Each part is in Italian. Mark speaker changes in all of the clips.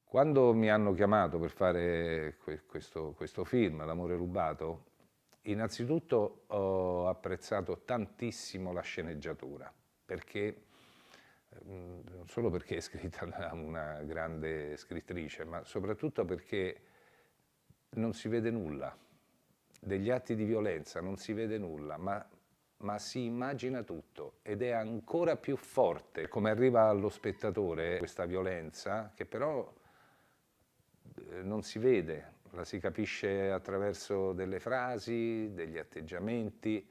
Speaker 1: Quando mi hanno chiamato per fare questo film, L'amore rubato, innanzitutto ho apprezzato tantissimo la sceneggiatura, perché non solo perché è scritta da una grande scrittrice, ma soprattutto perché non si vede nulla. Degli atti di violenza non si vede nulla, ma si immagina tutto ed è ancora più forte come arriva allo spettatore questa violenza, che però non si vede, la si capisce attraverso delle frasi, degli atteggiamenti,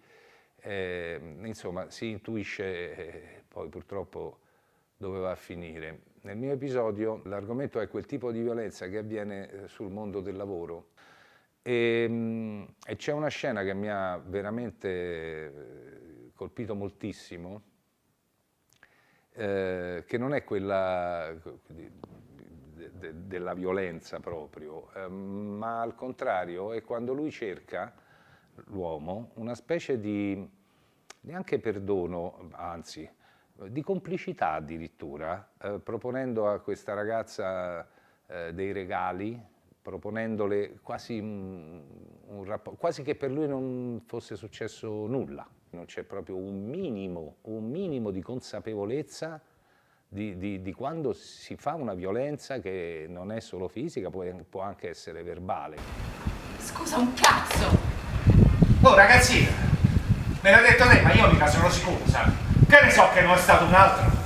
Speaker 1: insomma si intuisce poi purtroppo dove va a finire. Nel mio episodio l'argomento è quel tipo di violenza che avviene sul mondo del lavoro e c'è una scena che mi ha veramente colpito moltissimo, che non è quella della violenza proprio, ma al contrario è quando lui cerca, l'uomo, una specie di, neanche perdono, anzi, di complicità addirittura, proponendo a questa ragazza dei regali, proponendole quasi quasi che per lui non fosse successo nulla. Non c'è proprio un minimo di consapevolezza di quando si fa una violenza che non è solo fisica, può anche essere verbale.
Speaker 2: Scusa un cazzo!
Speaker 3: Oh ragazzina, me l'ha detto lei, ma io mica sono sicuro, sai? Che ne so che non è stato un altro?